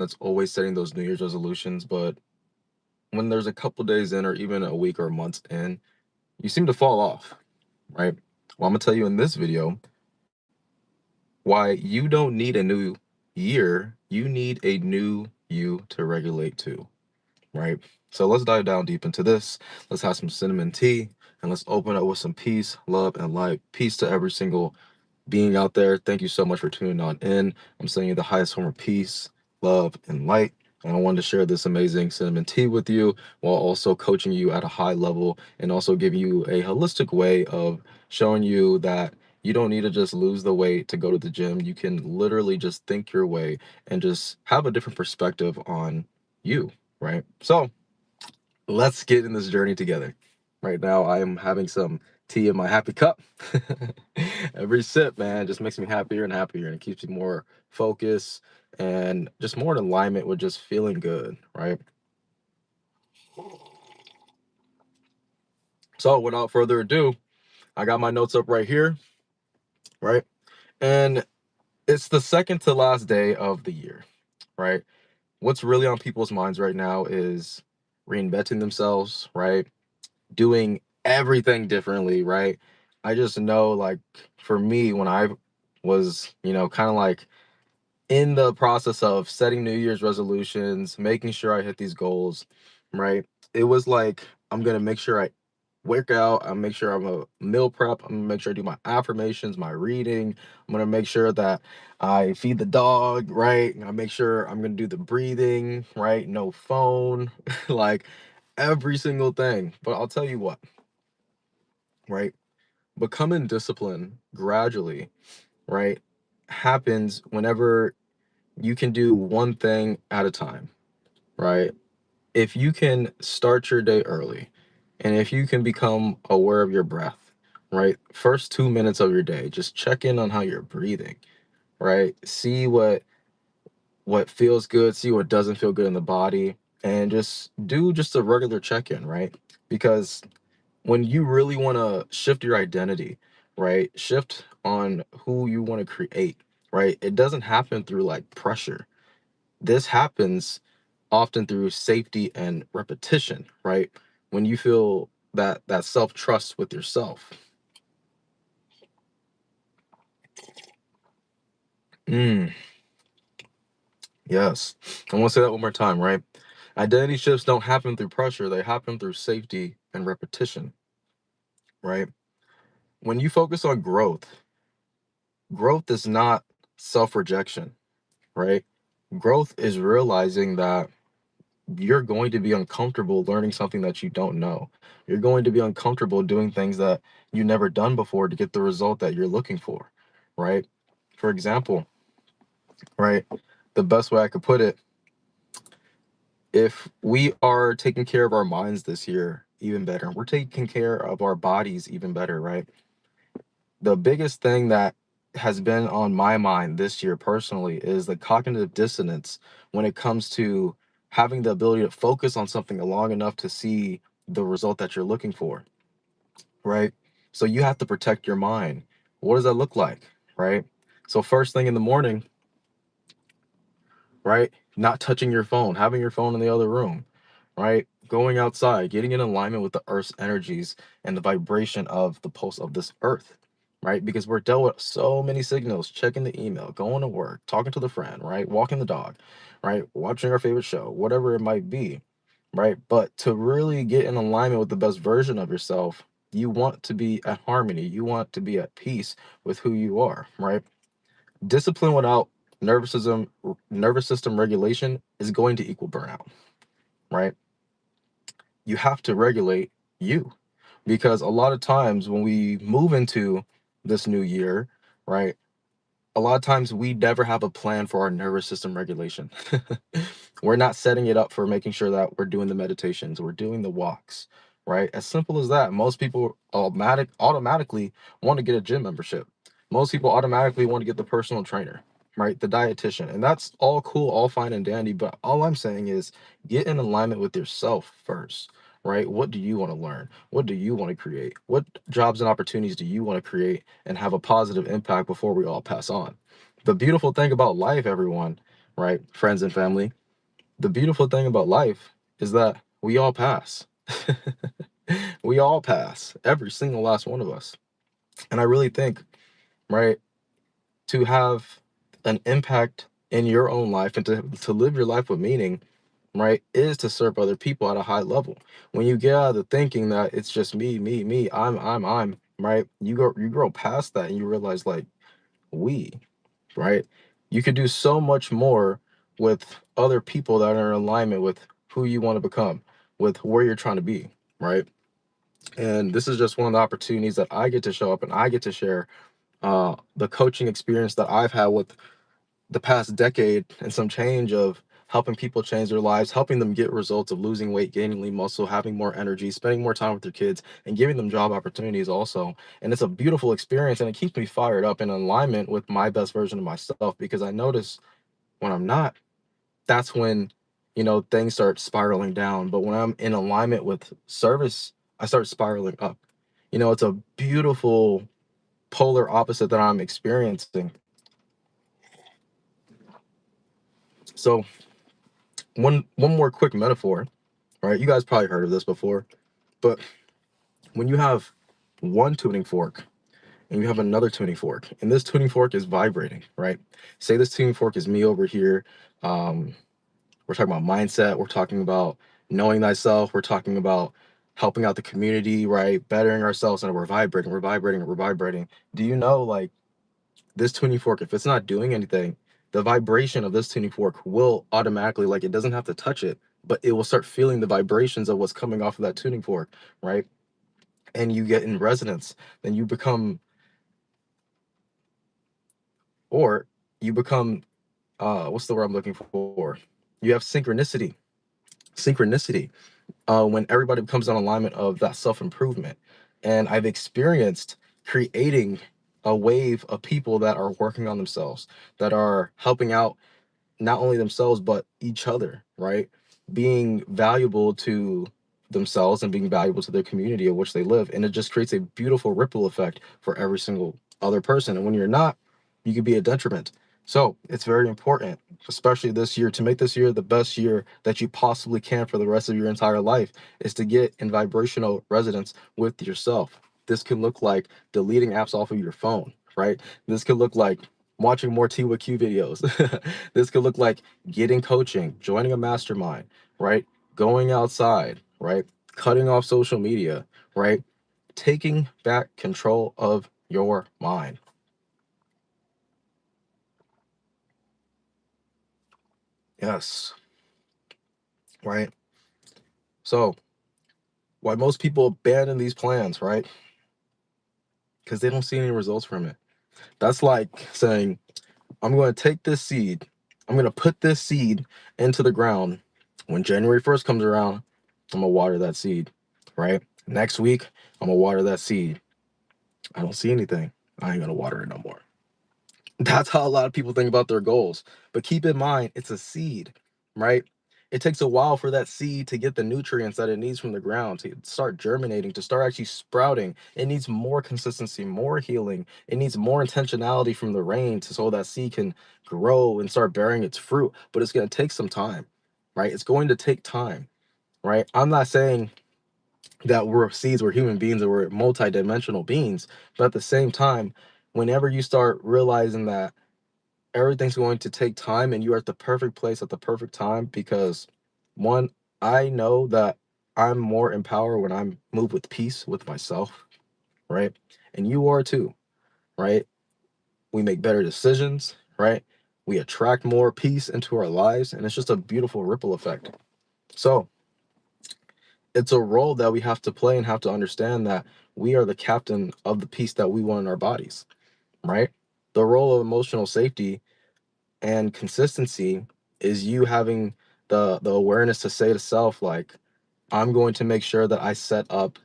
that's always setting those New Year's resolutions, but when there's a couple days in, or even a week or months in, you seem to fall off, right? Well, I'm gonna tell you in this video why you don't need a new year, you need a new you to regulate to, right? So let's dive down deep into this. Let's have some cinnamon tea and let's open up with some peace, love, and light. Peace to every single being out there. Thank you so much for tuning on in. I'm sending you the highest form of peace, love, and light. And I wanted to share this amazing cinnamon tea with you while also coaching you at a high level and also giving you a holistic way of showing you that you don't need to just lose the weight to go to the gym. You can literally just think your way and just have a different perspective on you, right? So let's get in this journey together. Right now, I am having some tea in my happy cup. Every sip, man, just makes me happier and happier, and it keeps me more focused and just more in alignment with just feeling good, right? So, without further ado, I got my notes up right here, right? And it's the second to last day of the year, right? What's really on people's minds right now is reinventing themselves, right? Doing everything differently, right? I just know, like, for me, when I was, kind of like in the process of setting New Year's resolutions, making sure I hit these goals, right? It was like, I'm going to make sure I work out. I make sure I'm a meal prep. I'm going to make sure I do my affirmations, my reading. I'm going to make sure that I feed the dog, right? I make sure I'm going to do the breathing, right? No phone, like every single thing. But I'll tell you what, right? Becoming disciplined gradually, right, happens whenever you can do one thing at a time, right? If you can start your day early and if you can become aware of your breath, right? First 2 minutes of your day, just check in on how you're breathing, right? See what feels good, see what doesn't feel good in the body, and just do just a regular check-in, right? Because when you really want to shift your identity, right? Shift on who you want to create, right? It doesn't happen through like pressure. This happens often through safety and repetition, right? When you feel that self-trust with yourself. Mm, yes. I want to say that one more time, right? Identity shifts don't happen through pressure, they happen through safety and repetition, right? When you focus on growth, growth is not self-rejection, right? Growth is realizing that you're going to be uncomfortable learning something that you don't know. You're going to be uncomfortable doing things that you never done before to get the result that you're looking for, right? For example, right? The best way I could put it, if we are taking care of our minds this year even better, we're taking care of our bodies even better, right? The biggest thing that has been on my mind this year personally is the cognitive dissonance when it comes to having the ability to focus on something long enough to see the result that you're looking for, right? So you have to protect your mind. What does that look like, right? So first thing in the morning, right? Not touching your phone, having your phone in the other room, right? Going outside, getting in alignment with the earth's energies and the vibration of the pulse of this earth, right? Because we're dealt with so many signals, checking the email, going to work, talking to the friend, right? Walking the dog, right? Watching our favorite show, whatever it might be, right? But to really get in alignment with the best version of yourself, you want to be at harmony. You want to be at peace with who you are, right? Discipline without nervous system regulation is going to equal burnout, right? You have to regulate you, because a lot of times when we move into this new year, right, a lot of times we never have a plan for our nervous system regulation. We're not setting it up for making sure that we're doing the meditations, we're doing the walks, right? As simple as that. Most people automatically want to get a gym membership. Most people automatically want to get the personal trainer, right? The dietitian. And that's all cool, all fine and dandy. But all I'm saying is get in alignment with yourself first, right? What do you want to learn? What do you want to create? What jobs and opportunities do you want to create and have a positive impact before we all pass on? The beautiful thing about life, everyone, right? Friends and family. The beautiful thing about life is that we all pass. We all pass, every single last one of us. And I really think, right, to have an impact in your own life and to live your life with meaning, right, is to serve other people at a high level. When you get out of the thinking that it's just me, I'm, right, you grow past that and you realize like we, right, you could do so much more with other people that are in alignment with who you want to become, with where you're trying to be, right? And this is just one of the opportunities that I get to show up and I get to share the coaching experience that I've had with the past decade and some change of helping people change their lives, helping them get results of losing weight, gaining lean muscle, having more energy, spending more time with their kids, and giving them job opportunities also. And it's a beautiful experience and it keeps me fired up in alignment with my best version of myself because I notice when I'm not, that's when, things start spiraling down. But when I'm in alignment with service, I start spiraling up. It's a beautiful polar opposite that I'm experiencing. So one more quick metaphor, right? You guys probably heard of this before, but when you have one tuning fork and you have another tuning fork, and this tuning fork is vibrating, right? Say this tuning fork is me over here. Um, we're talking about mindset. We're talking about knowing thyself. We're talking about helping out the community, right? Bettering ourselves, and we're vibrating, we're vibrating, we're vibrating. Do you know, like, this tuning fork, if it's not doing anything, the vibration of this tuning fork will automatically, like, it doesn't have to touch it, but it will start feeling the vibrations of what's coming off of that tuning fork, right? And you get in resonance, then you become, or you become, what's the word I'm looking for? You have synchronicity. Synchronicity. When everybody becomes in alignment of that self improvement. And I've experienced creating a wave of people that are working on themselves, that are helping out not only themselves but each other, right? Being valuable to themselves and being valuable to their community in which they live, and it just creates a beautiful ripple effect for every single other person. And when you're not, you could be a detriment. So it's very important, especially this year, to make this year the best year that you possibly can for the rest of your entire life, is to get in vibrational resonance with yourself. This can look like deleting apps off of your phone, right? This could look like watching more TWQ videos. This could look like getting coaching, joining a mastermind, right? Going outside, right? Cutting off social media, right? Taking back control of your mind. Yes, right? So, why most people abandon these plans, right? Because they don't see any results from it. That's like saying, I'm going to take this seed, I'm going to put this seed into the ground. When January 1st comes around, I'm going to water that seed, right? Next week, I'm going to water that seed. I don't see anything. I ain't going to water it no more. That's how a lot of people think about their goals. But keep in mind, it's a seed, right? It takes a while for that seed to get the nutrients that it needs from the ground to start germinating, to start actually sprouting. It needs more consistency, more healing. It needs more intentionality from the rain to so that seed can grow and start bearing its fruit. But it's going to take some time, right? It's going to take time, right? I'm not saying that we're seeds, we're human beings, or we're multidimensional beings. But at the same time, whenever you start realizing that everything's going to take time and you are at the perfect place at the perfect time, because one, I know that I'm more empowered when I'm moved with peace with myself, right? And you are too, right? We make better decisions, right? We attract more peace into our lives, and it's just a beautiful ripple effect. So it's a role that we have to play and have to understand that we are the captain of the peace that we want in our bodies, right? The role of emotional safety and consistency is you having the awareness to say to self, like, I'm going to make sure that I set up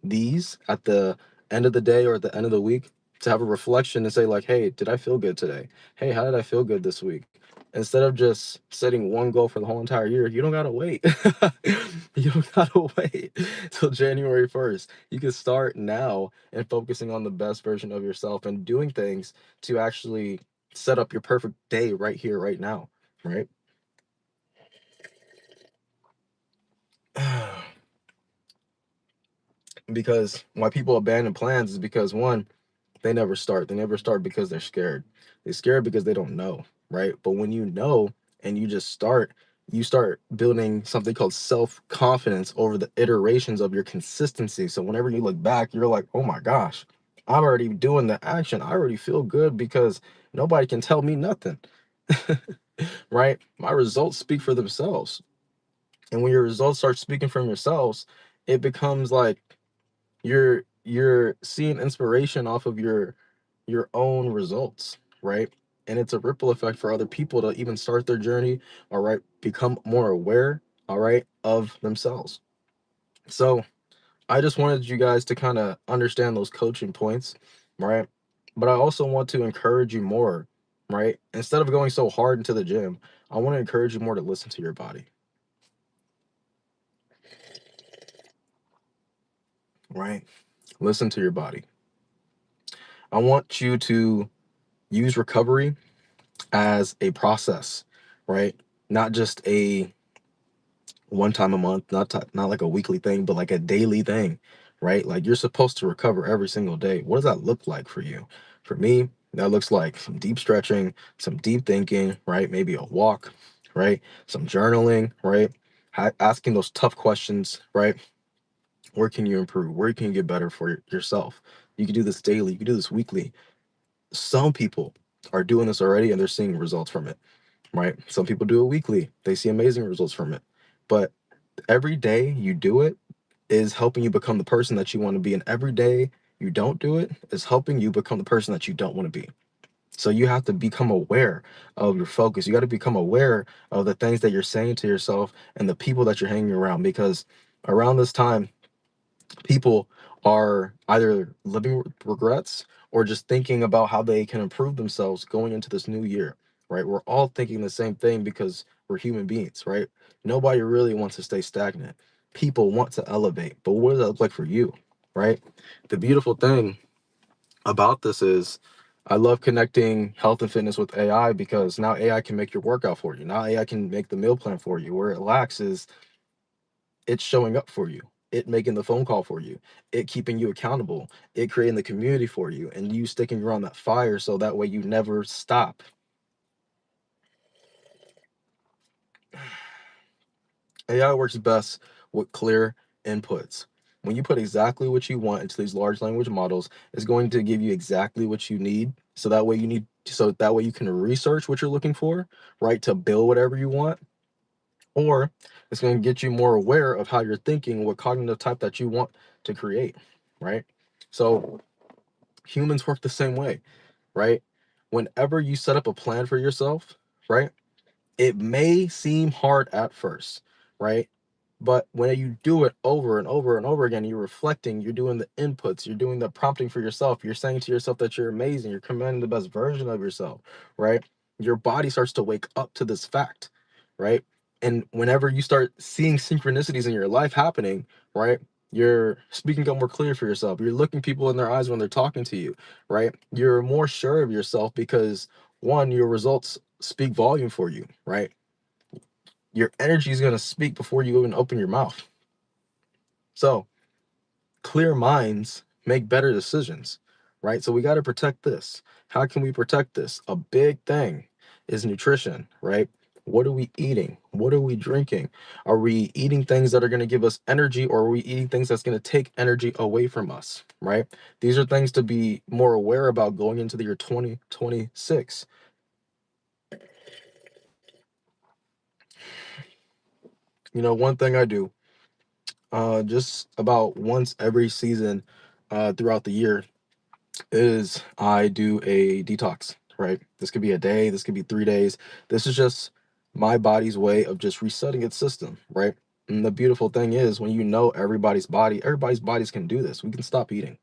these at the end of the day or at the end of the week to have a reflection and say, like, hey, did I feel good today? Hey, how did I feel good this week? Instead of just setting one goal for the whole entire year, you don't gotta wait. You don't gotta wait till January 1st. You can start now and focusing on the best version of yourself and doing things to actually set up your perfect day right here, right now. right? Because why people abandon plans is because one, they never start. They never start because they're scared. They're scared because they don't know, right? But when you know and you just start, you start building something called self-confidence over the iterations of your consistency. So whenever you look back, you're like, oh my gosh, I'm already doing the action. I already feel good because nobody can tell me nothing. Right? My results speak for themselves. And when your results start speaking from yourselves, it becomes like you're seeing inspiration off of your own results, right? And it's a ripple effect for other people to even start their journey, all right, become more aware, all right, of themselves. So I just wanted you guys to kind of understand those coaching points, right? But I also want to encourage you more, right? Instead of going so hard into the gym, I want to encourage you more to listen to your body, right? Listen to your body. I want you to use recovery as a process, right? Not just a one time a month, not like a weekly thing, but like a daily thing, right? Like you're supposed to recover every single day. What does that look like for you? For me, that looks like some deep stretching, some deep thinking, right? Maybe a walk, right? Some journaling, right? Asking those tough questions, right? Where can you improve? Where can you get better for yourself? You can do this daily, you can do this weekly. Some people are doing this already and they're seeing results from it, right? Some people do it weekly, they see amazing results from it. But every day you do it is helping you become the person that you want to be. And every day you don't do it is helping you become the person that you don't want to be. So you have to become aware of your focus. You got to become aware of the things that you're saying to yourself and the people that you're hanging around, because around this time people are either living regrets or just thinking about how they can improve themselves going into this new year, right? We're all thinking the same thing because we're human beings, right? Nobody really wants to stay stagnant. People want to elevate, but what does that look like for you, right? The beautiful thing about this is I love connecting health and fitness with AI because now AI can make your workout for you. Now AI can make the meal plan for you. Where it lacks is it's showing up for you, it making the phone call for you, it keeping you accountable, it creating the community for you, and you sticking around that fire so that way you never stop. AI works best with clear inputs. When you put exactly what you want into these large language models, it's going to give you exactly what you need. So that way you can research what you're looking for, right? To build whatever you want. Or it's going to get you more aware of how you're thinking, what cognitive type that you want to create, right? So humans work the same way, right? Whenever you set up a plan for yourself, right? It may seem hard at first, right? But when you do it over and over and over again, you're reflecting, you're doing the inputs, you're doing the prompting for yourself, you're saying to yourself that you're amazing, you're commanding the best version of yourself, right? Your body starts to wake up to this fact, right? And whenever you start seeing synchronicities in your life happening, right? You're speaking up more clear for yourself. You're looking people in their eyes when they're talking to you, right? You're more sure of yourself because one, your results speak volume for you, right? Your energy is going to speak before you even open your mouth. So clear minds make better decisions, right? So we got to protect this. How can we protect this? A big thing is nutrition, right? What are we eating? What are we drinking? Are we eating things that are going to give us energy, or are we eating things that's going to take energy away from us, right? These are things to be more aware about going into the year 2026. One thing I do just about once every season throughout the year is I do a detox, right? This could be a day, this could be 3 days. This is just my body's way of just resetting its system, right? And the beautiful thing is when you know everybody's bodies can do this. We can stop eating,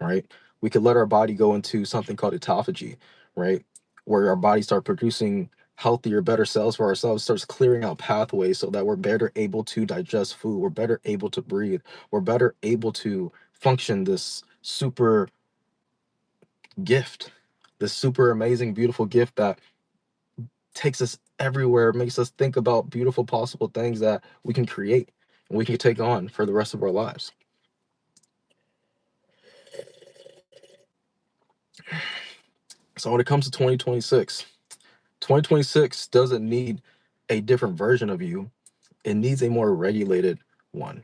right? We could let our body go into something called autophagy, right? Where our body start producing healthier, better cells for ourselves, starts clearing out pathways so that we're better able to digest food, we're better able to breathe, we're better able to function this super gift, this super amazing, beautiful gift that takes us everywhere. It makes us think about beautiful possible things that we can create and we can take on for the rest of our lives. So when it comes to 2026, 2026 doesn't need a different version of you. It needs a more regulated one.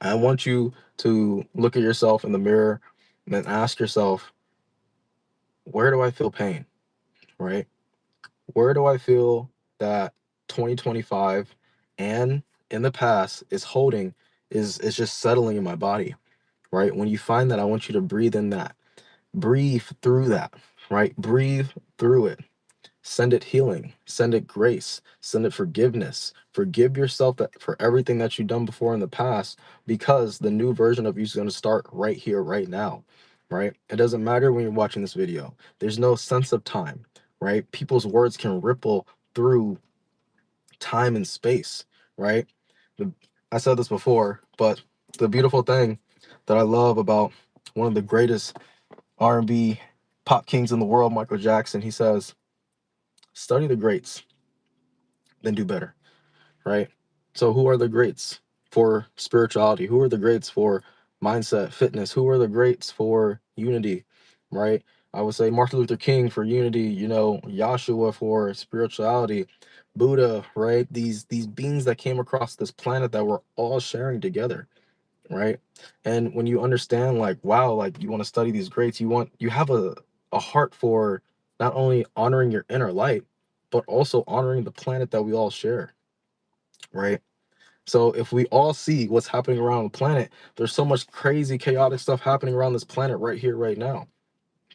I want you to look at yourself in the mirror and then ask yourself, where do I feel pain? Right? Where do I feel that 2025 and in the past is holding, is just settling in my body, right? When you find that, I want you to breathe in that. Breathe through that, right? Breathe through it. Send it healing, send it grace, send it forgiveness. Forgive yourself that for everything that you've done before in the past, because the new version of you is going to start right here, right now, right? It doesn't matter when you're watching this video. There's no sense of time, right? People's words can ripple through time and space, right? The, I said this before, but the beautiful thing that I love about one of the greatest R&B pop kings in the world, Michael Jackson, he says, study the greats, then do better, right? So who are the greats for spirituality? Who are the greats for mindset, fitness? Who are the greats for unity, right? I would say Martin Luther King for unity, Yahshua for spirituality, Buddha, right? These beings that came across this planet that we're all sharing together, right? And when you understand, like, wow, like you want to study these greats, you have a heart for not only honoring your inner light, but also honoring the planet that we all share, right? So if we all see what's happening around the planet, there's so much crazy, chaotic stuff happening around this planet right here, right now.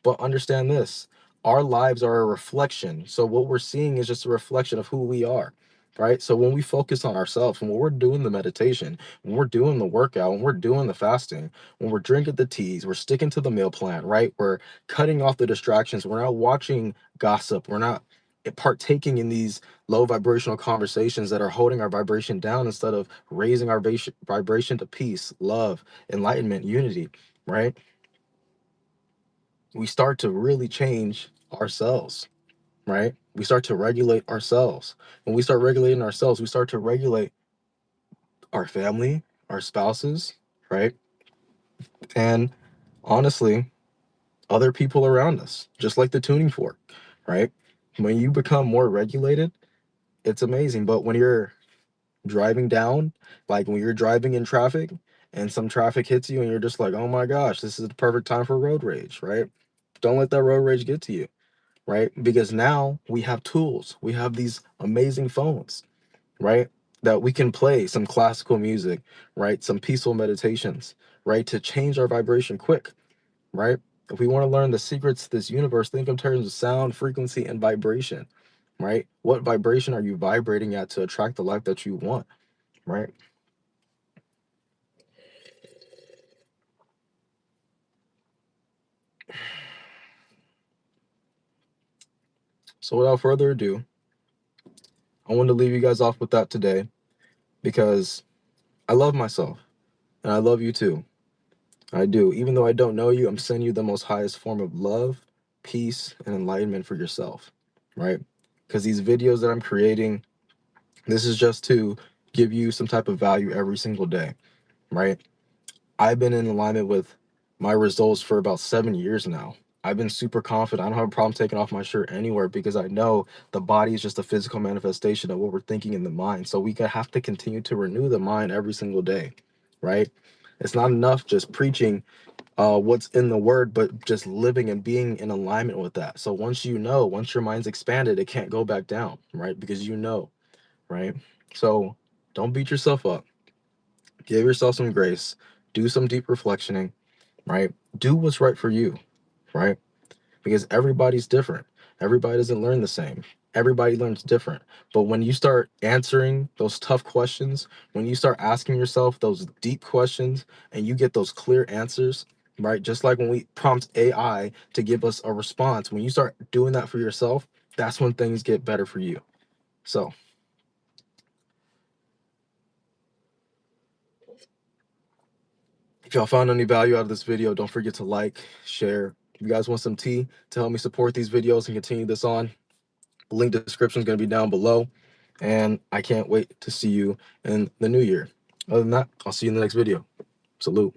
But understand this, our lives are a reflection. So what we're seeing is just a reflection of who we are, right? So when we focus on ourselves, when we're doing the meditation, when we're doing the workout, when we're doing the fasting, when we're drinking the teas, we're sticking to the meal plan, right? We're cutting off the distractions. We're not watching gossip. We're not partaking in these low vibrational conversations that are holding our vibration down instead of raising our vibration to peace, love, enlightenment, unity, right? We start to really change ourselves, right? We start to regulate ourselves. When we start regulating ourselves, we start to regulate our family, our spouses, right? And honestly, other people around us, just like the tuning fork, right? When you become more regulated, it's amazing. But when you're driving down, like when you're driving in traffic and some traffic hits you and you're just like, oh my gosh, this is the perfect time for road rage, right? Don't let that road rage get to you, right? Because now we have tools. We have these amazing phones, right? That we can play some classical music, right? Some peaceful meditations, right? To change our vibration quick, right? If we want to learn the secrets to this universe, think in terms of sound, frequency, and vibration, right? What vibration are you vibrating at to attract the life that you want, right? So without further ado, I wanted to leave you guys off with that today because I love myself and I love you too. I do. Even though I don't know you, I'm sending you the most highest form of love, peace, and enlightenment for yourself, right? Because these videos that I'm creating, this is just to give you some type of value every single day, right? I've been in alignment with my results for about 7 years now. I've been super confident. I don't have a problem taking off my shirt anywhere because I know the body is just a physical manifestation of what we're thinking in the mind. So we have to continue to renew the mind every single day, right? It's not enough just preaching what's in the word, but just living and being in alignment with that. So once your mind's expanded, it can't go back down, right? Because right? So don't beat yourself up. Give yourself some grace. Do some deep reflectioning, right? Do what's right for you, right? Because everybody's different. Everybody doesn't learn the same. Everybody learns different. But when you start answering those tough questions, when you start asking yourself those deep questions and you get those clear answers, right? Just like when we prompt AI to give us a response, when you start doing that for yourself, that's when things get better for you. So if y'all found any value out of this video, don't forget to like, share. If you guys want some tea to help me support these videos and continue this on, Link description is going to be down below. And I can't wait to see you in the new year. Other than that, I'll see you in the next video. Salute.